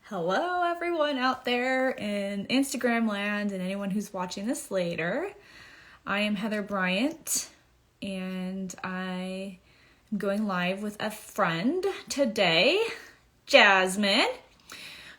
Hello, everyone out there in Instagram land and anyone who's watching this later. I am Heather Bryant, and I am going live with a friend today, Jasmine,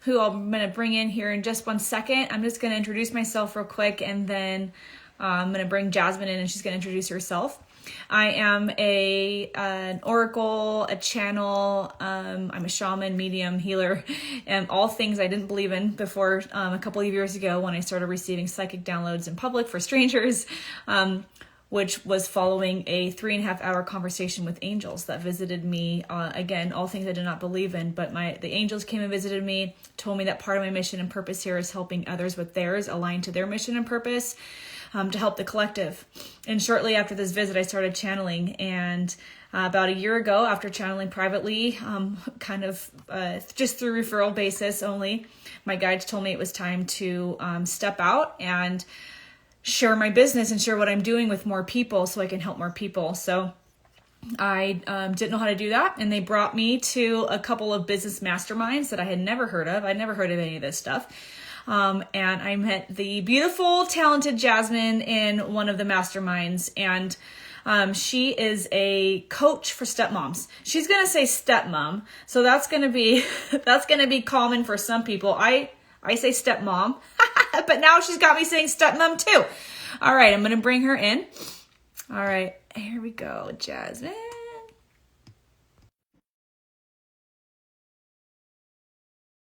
who I'm going to bring in here in just 1 second. I'm just going to introduce myself real quick, and then I'm going to bring Jasmine in, and she's going to introduce herself. I am an oracle, a channel, I'm a shaman, medium, healer, and all things I didn't believe in before a couple of years ago when I started receiving psychic downloads in public for strangers, which was following a 3.5-hour conversation with angels that visited me. Again, all things I did not believe in, but the angels came and visited me, told me that part of my mission and purpose here is helping others with theirs aligned to their mission and purpose. To help the collective. And shortly after this visit, I started channeling. And about a year ago, after channeling privately, just through referral basis only, my guides told me it was time to step out and share my business and share what I'm doing with more people so I can help more people. So I didn't know how to do that, and they brought me to a couple of business masterminds that I had never heard of. I'd never heard of any of this stuff. And I met the beautiful, talented Jasmine in one of the masterminds, and she is a coach for stepmoms. She's gonna say stepmom, so that's gonna be common for some people. I say stepmom, but now she's got me saying stepmom too. All right, I'm gonna bring her in. All right, here we go, Jasmine.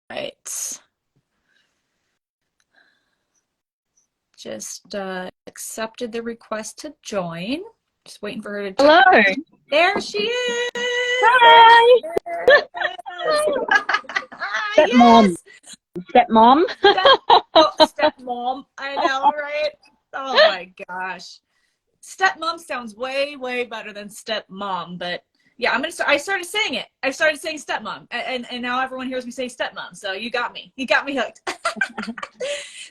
All right. Just accepted the request to join. Just waiting for her to join. Hello. There she is. Hi. Stepmom. Yes. Stepmom. Stepmom. I know, right? Oh my gosh. Stepmom sounds way, way better than stepmom, but yeah, I started saying it. I started saying stepmom, and now everyone hears me say stepmom. So you got me hooked.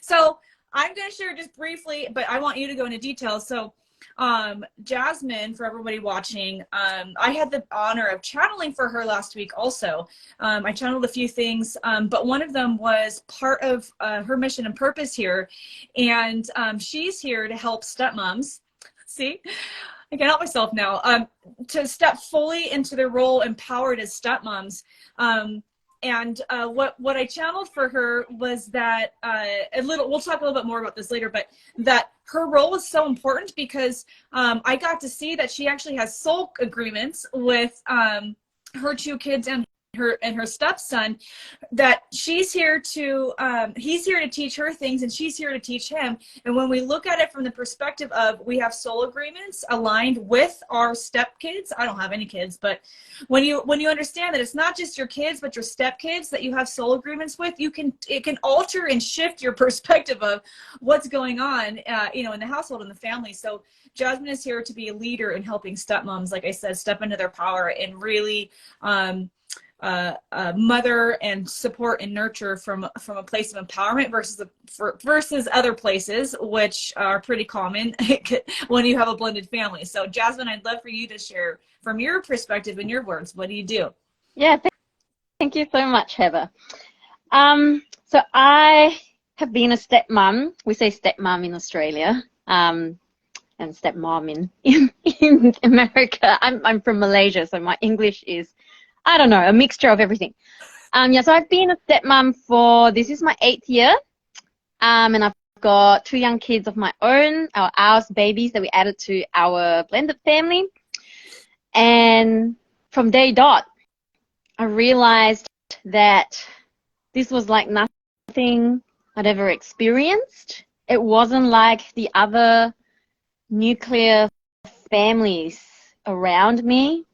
So I'm going to share just briefly, but I want you to go into detail. So Jasmine, for everybody watching, I had the honor of channeling for her last week also. I channeled a few things, but one of them was part of her mission and purpose here. And she's here to help stepmoms. See, I can help myself now, to step fully into their role empowered as stepmoms. And what I channeled for her was that we'll talk a little bit more about this later, but that her role is so important because I got to see that she actually has soul agreements with her 2 kids and her stepson, that he's here to teach her things and she's here to teach him. And when we look at it from the perspective of we have soul agreements aligned with our stepkids, I don't have any kids, but when you understand that it's not just your kids but your stepkids that you have soul agreements with, it can alter and shift your perspective of what's going on in the household and the family. So Jasmine is here to be a leader in helping stepmoms, like I said, step into their power and really mother and support and nurture from a place of empowerment versus other places, which are pretty common when you have a blended family. So Jasmine, I'd love for you to share from your perspective and your words. What do you do? Yeah, thank you so much, Heather. So I have been a stepmom. We say stepmom in Australia, and stepmom in America. I'm from Malaysia, so my English is, I don't know, a mixture of everything. So I've been a stepmom this is my 8th year. And I've got 2 young kids of my own, ours babies that we added to our blended family. And from day dot, I realized that this was like nothing I'd ever experienced. It wasn't like the other nuclear families around me.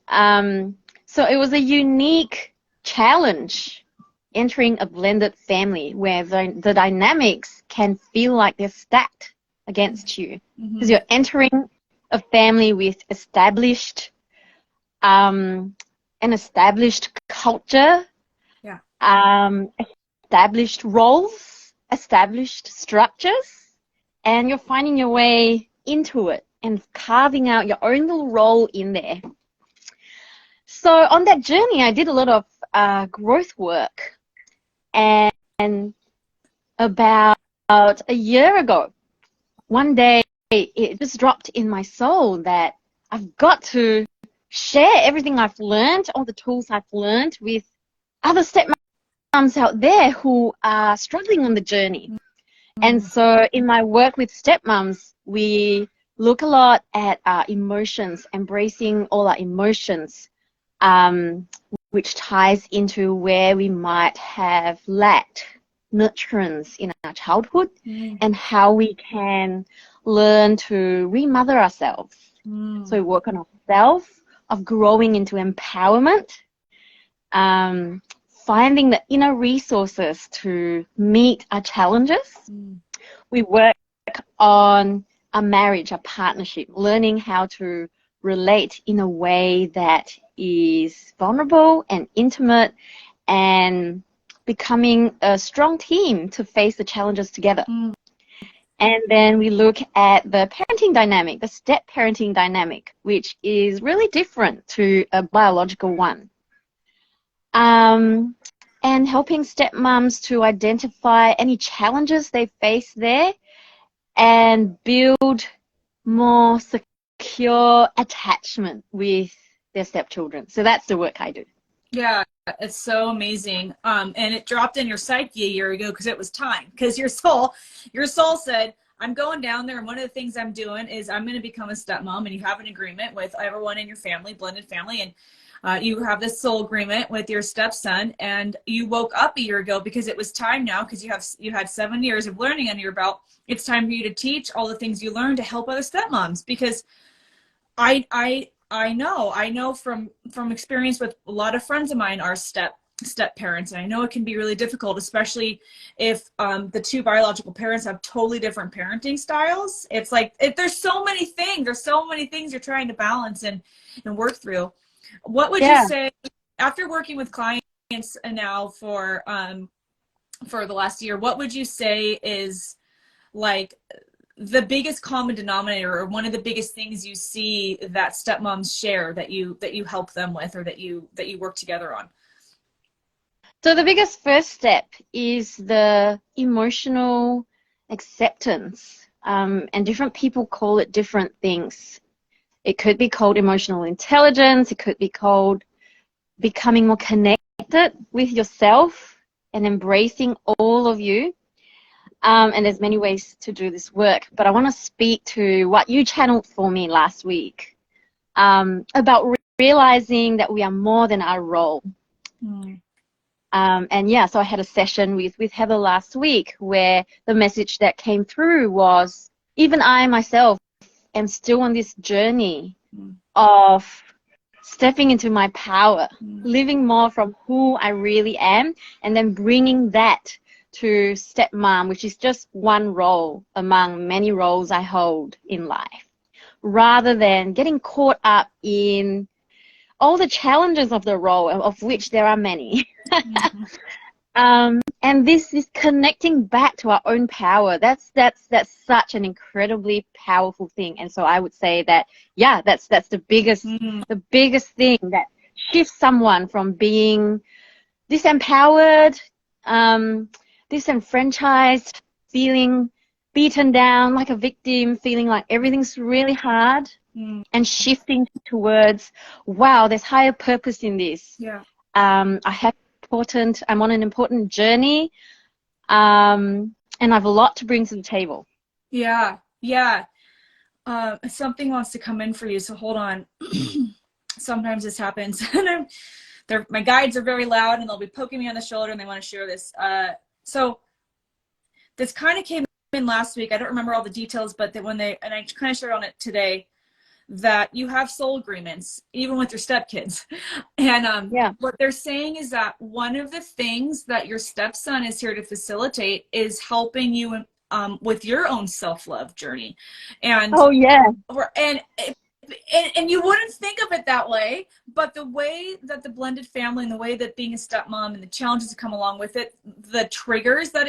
So it was a unique challenge entering a blended family where the dynamics can feel like they're stacked against you. Because you're entering a family with an established culture, established roles, established structures, and you're finding your way into it and carving out your own little role in there. So on that journey, I did a lot of growth work And about a year ago, one day, it just dropped in my soul that I've got to share everything I've learned, all the tools I've learned with other stepmoms out there who are struggling on the journey. And so in my work with stepmoms, we look a lot at our emotions, embracing all our emotions, which ties into where we might have lacked nurturance in our childhood and how we can learn to remother ourselves. So we work on ourselves, of growing into empowerment, finding the inner resources to meet our challenges. We work on a marriage, a partnership, learning how to relate in a way that is vulnerable and intimate, and becoming a strong team to face the challenges together. And then we look at the parenting dynamic, the step parenting dynamic, which is really different to a biological one. And helping stepmoms to identify any challenges they face there and build more secure attachment with their stepchildren. So that's the work I do. Yeah, it's so amazing. And it dropped in your psyche a year ago because it was time. Because your soul said, I'm going down there, and one of the things I'm doing is I'm going to become a stepmom, and you have an agreement with everyone in your family, blended family, and you have this soul agreement with your stepson, and you woke up a year ago because it was time now, because you had 7 years of learning under your belt. It's time for you to teach all the things you learned to help other stepmoms, because I know from experience with a lot of friends of mine are step parents, and I know it can be really difficult, especially if the two biological parents have totally different parenting styles. It's like there's so many things you're trying to balance and work through. What would you say, after working with clients now for the last year, what would you say is like the biggest common denominator, or one of the biggest things you see that stepmoms share that you help them with, or that you work together on? So the biggest first step is the emotional acceptance, and different people call it different things. It could be called emotional intelligence. It could be called becoming more connected with yourself and embracing all of you. And there's many ways to do this work, but I want to speak to what you channeled for me last week, about realizing that we are more than our role. And yeah, so I had a session with Heather last week where the message that came through was, even I myself am still on this journey of stepping into my power, living more from who I really am, and then bringing that to stepmom, which is just one role among many roles I hold in life, rather than getting caught up in all the challenges of the role, of which there are many. And this is connecting back to our own power. That's such an incredibly powerful thing. And so I would say that, yeah, that's the biggest thing that shifts someone from being disempowered, disenfranchised, feeling beaten down like a victim, feeling like everything's really hard, and shifting towards, wow, there's higher purpose in this. I'm on an important journey, and I have a lot to bring to the table. Something wants to come in for you, so hold on. Sometimes this happens. My guides are very loud, and they'll be poking me on the shoulder, and they want to share this. So this kind of came in last week. I don't remember all the details, but that and I kind of shared on it today, that you have soul agreements even with your stepkids. And what they're saying is that one of the things that your stepson is here to facilitate is helping you with your own self-love journey. And and you wouldn't think of it that way, but the way that the blended family, and the way that being a stepmom and the challenges that come along with it, the triggers that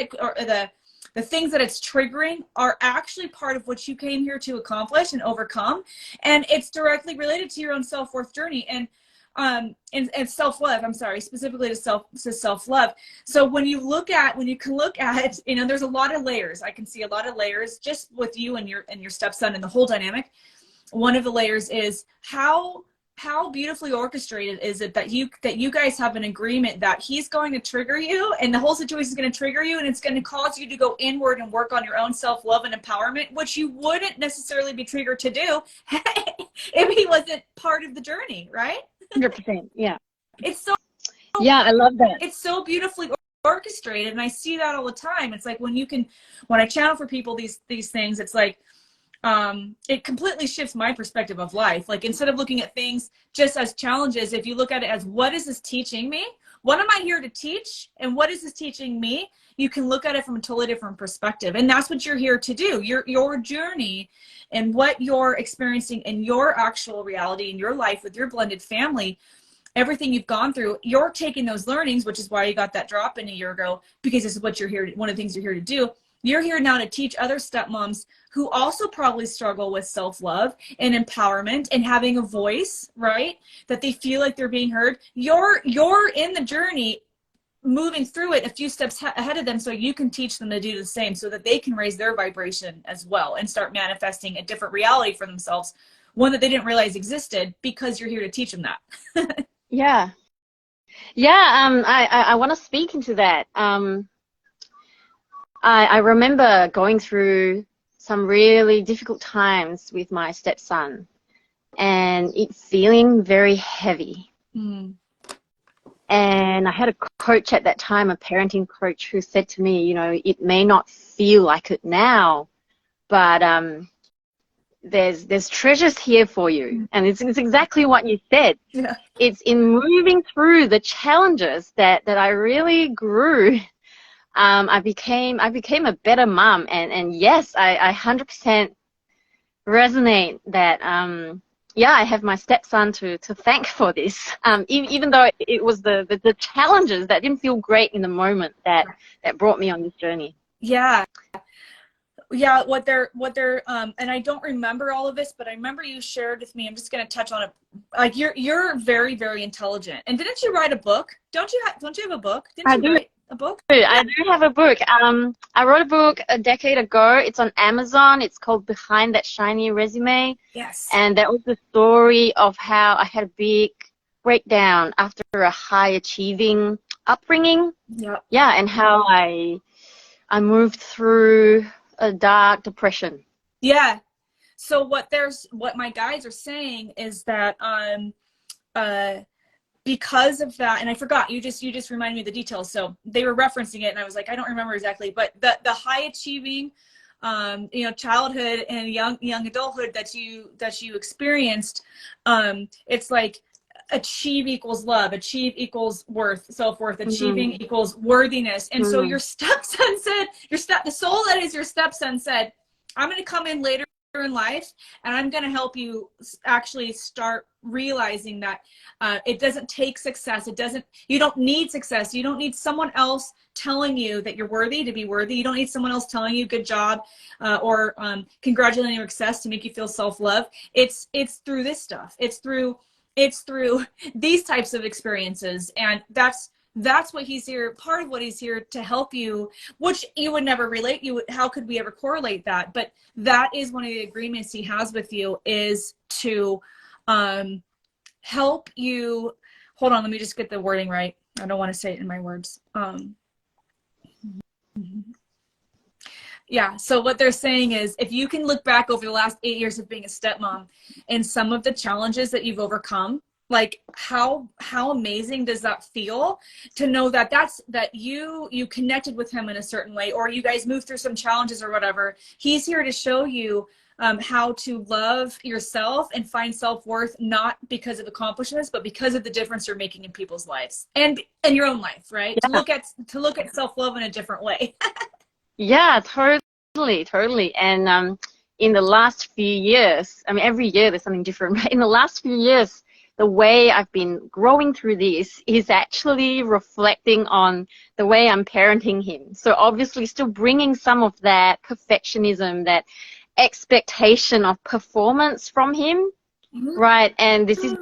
the things that it's triggering are actually part of what you came here to accomplish and overcome. And it's directly related to your own self-worth journey. And and self-love, I'm sorry, specifically to self-love. So when you can look at, you know, there's a lot of layers. I can see a lot of layers just with you and your stepson and the whole dynamic. One of the layers is how beautifully orchestrated is it that you guys have an agreement that he's going to trigger you, and the whole situation is going to trigger you, and it's going to cause you to go inward and work on your own self-love and empowerment, which you wouldn't necessarily be triggered to do if he wasn't part of the journey, right? 100%. Yeah. It's so, yeah, I love that. It's so beautifully orchestrated, and I see that all the time. It's like when I channel for people these things, it's like it completely shifts my perspective of life. Like, instead of looking at things just as challenges, if you look at it as, what is this teaching me? What am I here to teach? And what is this teaching me? You can look at it from a totally different perspective. And that's what you're here to do. Your journey and what you're experiencing in your actual reality in your life with your blended family, everything you've gone through, you're taking those learnings, which is why you got that drop in a year ago, because this is what you're here, one of the things you're here to do. You're here now to teach other stepmoms who also probably struggle with self-love and empowerment and having a voice, right? That they feel like they're being heard. You're in the journey, moving through it a few steps ahead of them, so you can teach them to do the same, so that they can raise their vibration as well and start manifesting a different reality for themselves, one that they didn't realize existed, because you're here to teach them that. Yeah. Yeah, I want to speak into that. I remember going through some really difficult times with my stepson, and it feeling very heavy. Mm. And I had a coach at that time, a parenting coach, who said to me, you know, it may not feel like it now, but there's treasures here for you. And it's exactly what you said. Yeah. It's in moving through the challenges that I really grew. I became a better mom, and yes, I 100% resonate that. Yeah, I have my stepson to thank for this. Even though it was the challenges that didn't feel great in the moment that brought me on this journey. Yeah. Yeah, what they're and I don't remember all of this, but I remember you shared with me. I'm just going to touch on it. Like, you're very, very intelligent. And didn't you write a book? Don't you have a book? Didn't you write a book? I do have a book. I wrote a book a decade ago. It's on Amazon. It's called Behind That Shiny Resume. Yes. And that was the story of how I had a big breakdown after a high achieving upbringing. Yep. Yeah, and how I moved through a dark depression. Yeah. So what my guides are saying is that because of that, and I forgot, you just reminded me of the details. So they were referencing it, and I was like, I don't remember exactly, but the high achieving childhood and young adulthood that you experienced, it's like achieve equals love, achieve equals worth, self-worth, achieving equals worthiness. And so your stepson said, the soul that is your stepson said, I'm going to come in later in life, and I'm going to help you actually start realizing that it doesn't take success. You don't need success. You don't need someone else telling you that you're worthy to be worthy. You don't need someone else telling you good job or congratulating your success to make you feel self-love. It's through this stuff. It's through these types of experiences, and that's what he's here. Part of what he's here to help you, which you would never relate. How could we ever correlate that? But that is one of the agreements he has with you, is to help you. Hold on, let me just get the wording right. I don't want to say it in my words. Yeah, so what they're saying is, if you can look back over the last 8 years of being a stepmom and some of the challenges that you've overcome, like how amazing does that feel to know that you connected with him in a certain way, or you guys moved through some challenges or whatever. He's here to show you how to love yourself and find self-worth, not because of accomplishments, but because of the difference you're making in people's lives and in your own life, right? Yeah. To look at self-love in a different way. Yeah, totally. And in the last few years, I mean, every year there's something different, right? In the last few years, the way I've been growing through this is actually reflecting on the way I'm parenting him. So obviously still bringing some of that perfectionism, that expectation of performance from him, right? And this is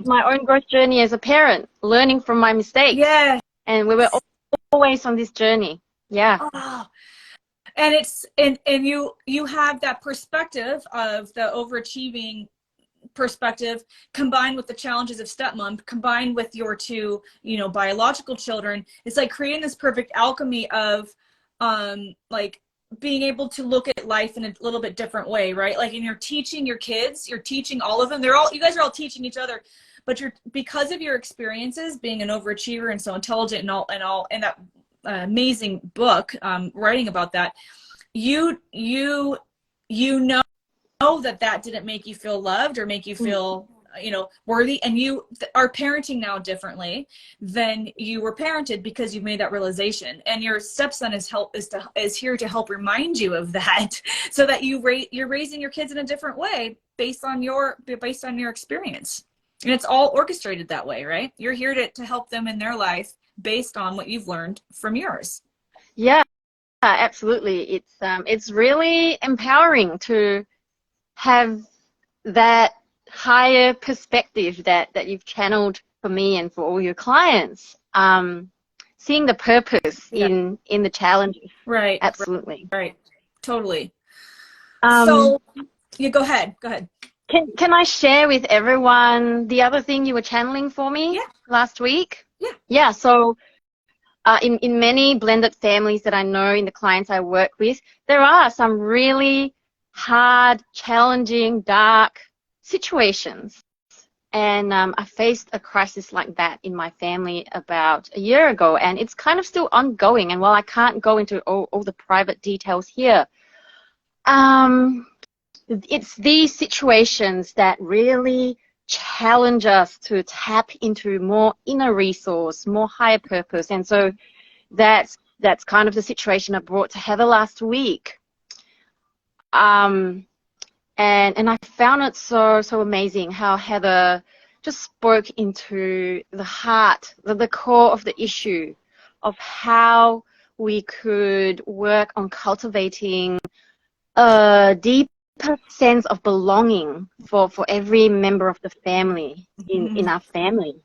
my own growth journey as a parent, learning from my mistakes. Yeah. And we were always on this journey. Yeah. Oh. And it's and you have that perspective of the overachieving perspective combined with the challenges of stepmom, combined with your two, biological children. It's like creating this perfect alchemy of like being able to look at life in a little bit different way, right? Like, and you're teaching your kids, you're teaching all of them. You guys are all teaching each other, but because of your experiences being an overachiever and so intelligent and that amazing book, writing about that, you know that didn't make you feel loved or make you feel worthy, and you are parenting now differently than you were parented because you've made that realization, and your stepson is here to help remind you of that so that you're raising your kids in a different way based on your experience, and it's all orchestrated that way, right? You're here to help them in their life based on what you've learned from yours. Yeah, absolutely. It's really empowering to have that higher perspective that you've channeled for me and for all your clients. Seeing the purpose in the challenges. Right. Absolutely. Right. Totally. So you go ahead. Can I share with everyone the other thing you were channeling for me last week? Yeah. So in many blended families that I know, in the clients I work with, there are some really hard, challenging, dark situations. And I faced a crisis like that in my family about a year ago, and it's kind of still ongoing. And while I can't go into all the private details here, it's these situations that really challenge us to tap into more inner resource, more higher purpose. And so that's kind of the situation I brought to Heather last week. And I found it so amazing how Heather just spoke into the heart, the core of the issue of how we could work on cultivating a deeper sense of belonging for every member of the family in our family.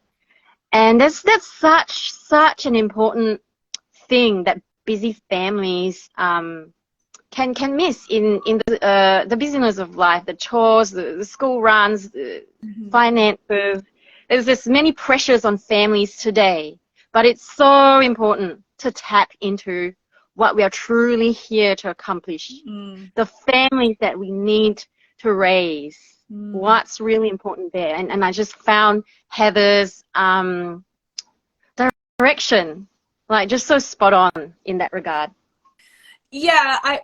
And that's such an important thing that busy families can miss in the busyness of life, the chores, the school runs, the finances. There's just many pressures on families today, but it's so important to tap into what we are truly here to accomplish, the families that we need to raise, what's really important there. And I just found Heather's direction like just so spot on in that regard. Yeah, I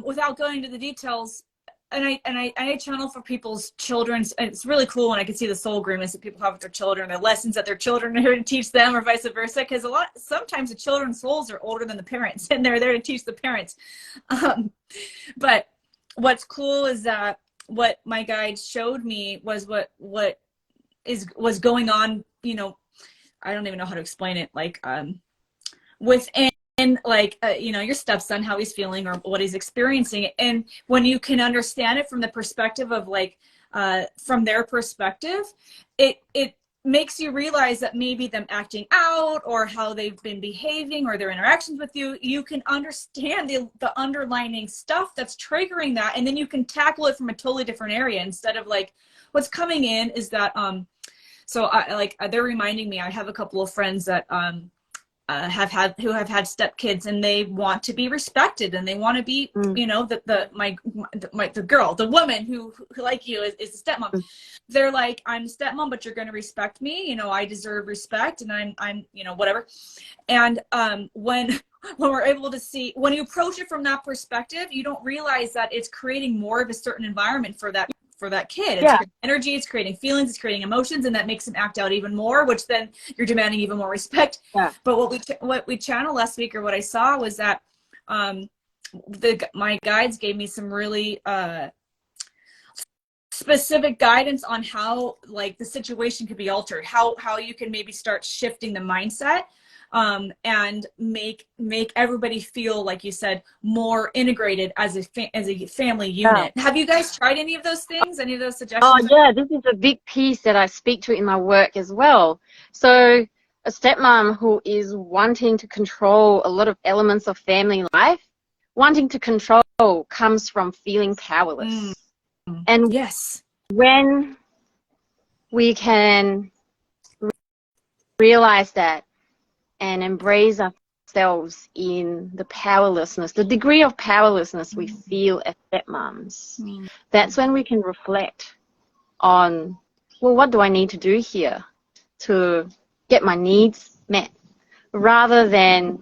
without going into the details, and I channel for people's children's, and it's really cool when I can see the soul agreements that people have with their children, the lessons that their children are here to teach them, or vice versa, because sometimes the children's souls are older than the parents, and they're there to teach the parents. But what's cool is that what my guide showed me was what was going on, I don't even know how to explain it, like within your stepson, how he's feeling or what he's experiencing. And when you can understand it from the perspective of from their perspective, it makes you realize that maybe them acting out or how they've been behaving or their interactions with you can understand the underlining stuff that's triggering that, and then you can tackle it from a totally different area instead of what's coming in is that they're reminding me, I have a couple of friends that have had stepkids, and they want to be respected, and they want to be, the woman who like you is a stepmom. They're like, I'm a stepmom, but you're going to respect me. I deserve respect, and I'm whatever. And when we're able to see, when you approach it from that perspective, you don't realize that it's creating more of a certain environment for that kid. It's creating energy, it's creating feelings, it's creating emotions, and that makes him act out even more, which then you're demanding even more respect. But what we channeled last week, or what I saw, was that my guides gave me some really specific guidance on how the situation could be altered, how you can maybe start shifting the mindset and make everybody feel, like you said, more integrated as a family unit. Have you guys tried any of those things? Any of those Oh, suggestions? yeah, this is a big piece that I speak to in my work as well. So a stepmom who is wanting to control a lot of elements of family life, wanting to control comes from feeling powerless. And Yes. when we can realize that and embrace ourselves in the powerlessness, the degree of powerlessness we feel as stepmoms, that's when we can reflect on, well, what do I need to do here to get my needs met, rather than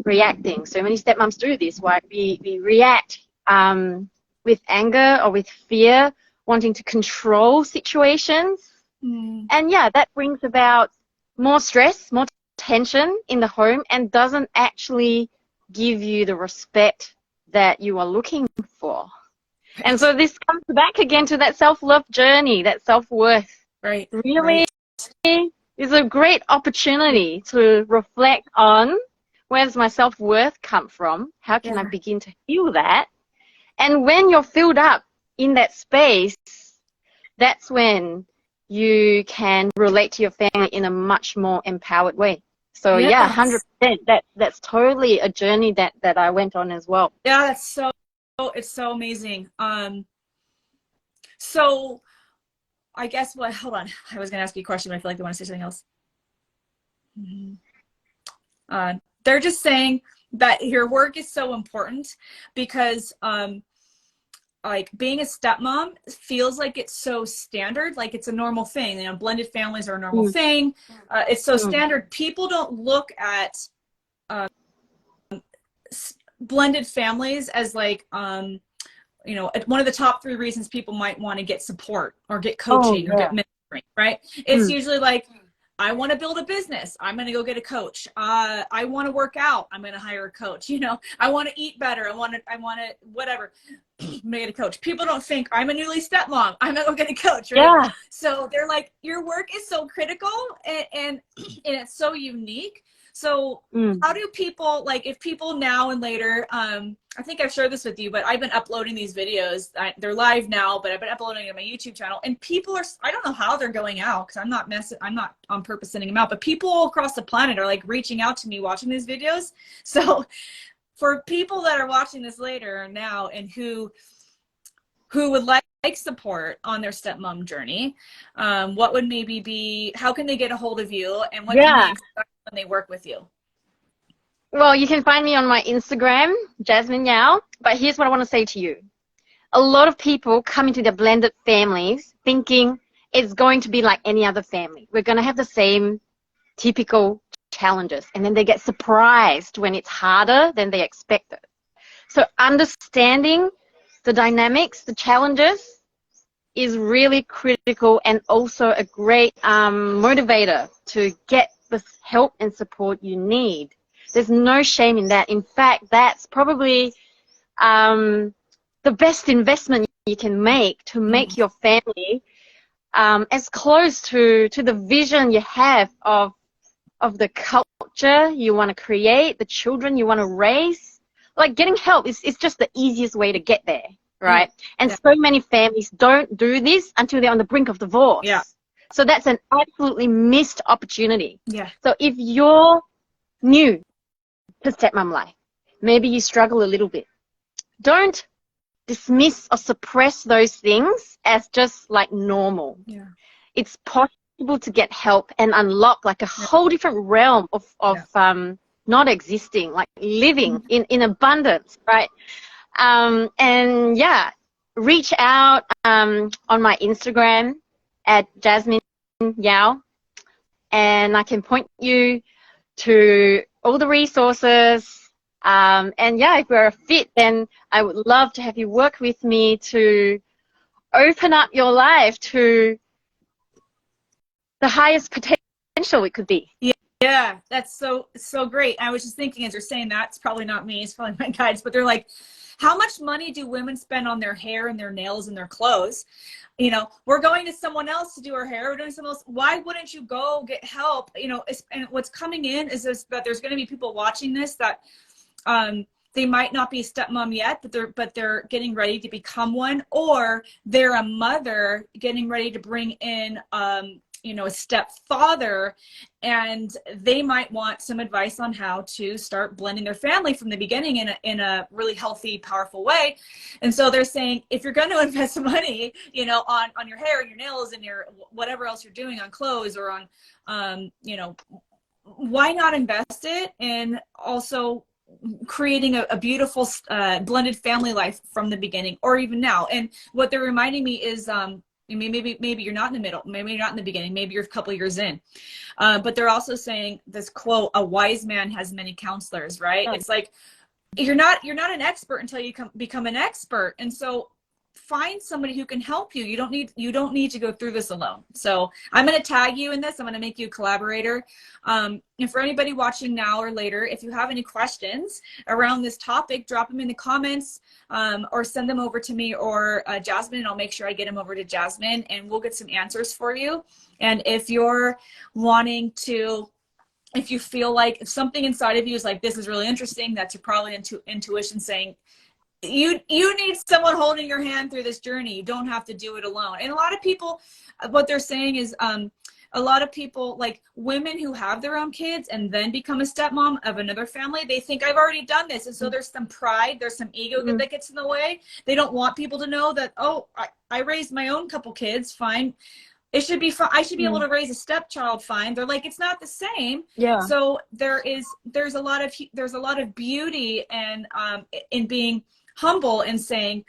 reacting. So many stepmoms do this, right? We react with anger or with fear, wanting to control situations. And yeah, that brings about more stress, more tension in the home, and doesn't actually give you the respect that you are looking for. And so this comes back again to that self-love journey, that self-worth. Right. Really is a great opportunity to reflect on, where does my self-worth come from? How can I begin to heal that? And when you're filled up in that space, that's when you can relate to your family in a much more empowered way. So yeah, 100%. That's totally a journey that I went on as well. Yeah, it's so amazing. So I guess hold on. I was gonna ask you a question, but I feel like they want to say something else. They're just saying that your work is so important because like being a stepmom feels like it's so standard, like it's a normal thing. You know, blended families are a normal thing. It's so standard. People don't look at blended families as like you know, one of the top 3 reasons people might want to get support or get coaching or get mentoring, right? It's usually like, I want to build a business, I'm going to go get a coach. I want to work out, I'm going to hire a coach. You know, I want to eat better, I want to whatever, I'm going to get a coach. People don't think, I'm a newly stepmom, I'm going to go get a coach, right? Yeah. So they're like, your work is so critical and it's so unique. So how do people, like, if people now and later, I think I've shared this with you, but I've been uploading these videos. They're live now, but I've been uploading on my YouTube channel, and people are, I don't know how they're going out, because I'm not on purpose sending them out, but people all across the planet are like reaching out to me watching these videos. So for people that are watching this later or now, and who would like support on their stepmom journey, what would maybe be, how can they get a hold of you, and what can they expect when they work with you? Well, you can find me on my Instagram, Jasmine Yao. But here's what I want to say to you. A lot of people come into their blended families thinking it's going to be like any other family. We're going to have the same typical challenges. And then they get surprised when it's harder than they expected. So understanding the dynamics, the challenges, is really critical, and also a great motivator to get the help and support you need. There's no shame in that. In fact, that's probably the best investment you can make to make your family as close to the vision you have of the culture you want to create, the children you want to raise. Like, getting help is just the easiest way to get there, right? And so many families don't do this until they're on the brink of divorce. Yeah. So that's an absolutely missed opportunity. Yeah. So if you're new to stepmom life, maybe you struggle a little bit, don't dismiss or suppress those things as just like normal. Yeah. It's possible to get help and unlock like a whole different realm of not existing, like living in abundance, right? And yeah, reach out on my Instagram at Jasmine Yao, and I can point you to all the resources. And yeah, if we're a fit, then I would love to have you work with me to open up your life to the highest potential it could be. Yeah, Yeah, that's so great. I was just thinking as you're saying that, it's probably not me, it's probably my guides, but they're like, how much money do women spend on their hair and their nails and their clothes? You know, we're going to someone else to do our hair, we're doing someone else. Why wouldn't you go get help? You know, and what's coming in is this, that there's going to be people watching this that they might not be a stepmom yet, but they're getting ready to become one, or they're a mother getting ready to bring in you know, a stepfather, and they might want some advice on how to start blending their family from the beginning in a really healthy, powerful way. And so they're saying, if you're going to invest money, you know, on your hair and your nails and your whatever else you're doing on clothes or on, you know, why not invest it in also creating a beautiful blended family life from the beginning or even now? And what they're reminding me is maybe you're not in the middle, maybe you're not in the beginning, maybe you're a couple of years in, but they're also saying this quote, a wise man has many counselors, right? It's like you're not an expert until you become an expert. And so find somebody who can help you. You don't need to go through this alone. So I'm going to tag you in this. I'm going to make you a collaborator. And for anybody watching now or later, if you have any questions around this topic, drop them in the comments, or send them over to me or Jasmine, and I'll make sure I get them over to Jasmine, and we'll get some answers for you. And if you're wanting to, if you feel like if something inside of you is like, this is really interesting, that's probably intuition saying, you need someone holding your hand through this journey. You don't have to do it alone. And a lot of people, what they're saying is, a lot of people, like women who have their own kids and then become a stepmom of another family, they think I've already done this. And so there's some pride, there's some ego that gets in the way. They don't want people to know that, oh, I raised my own couple kids, fine. It should be fine. I should be able to raise a stepchild fine. They're like, it's not the same. Yeah. So there's a lot of beauty and in being humble and saying,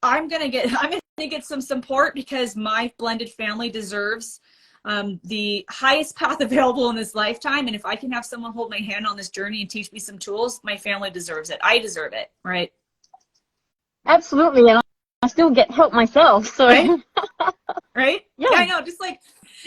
I'm gonna get some support because my blended family deserves the highest path available in this lifetime. And if I can have someone hold my hand on this journey and teach me some tools, my family deserves it. I deserve it, right? Absolutely. And I still get help myself. So right? Right? Yeah. I know. Just like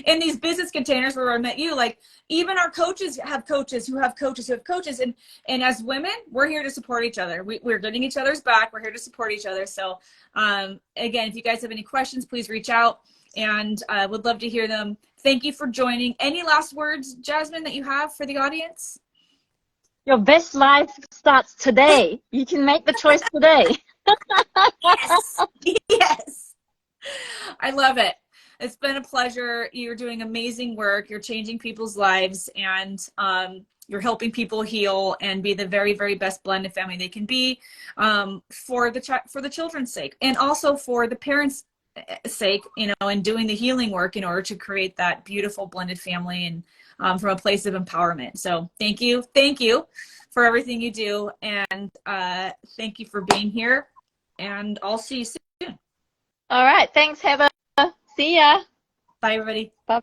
in these business containers where I met you, like even our coaches have coaches who have coaches who have coaches. And as women, we're here to support each other. We're getting each other's back. We're here to support each other. So again, if you guys have any questions, please reach out, and I would love to hear them. Thank you for joining. Any last words, Jasmine, that you have for the audience? Your best life starts today. You can make the choice today. Yes. Yes. I love it. It's been a pleasure. You're doing amazing work. You're changing people's lives, and you're helping people heal and be the very, very best blended family they can be, for the children's sake, and also for the parents' sake, you know, and doing the healing work in order to create that beautiful blended family, and from a place of empowerment. So thank you for everything you do, and thank you for being here, and I'll see you soon. All right. Thanks, Heather. See ya. Bye, everybody. Bye.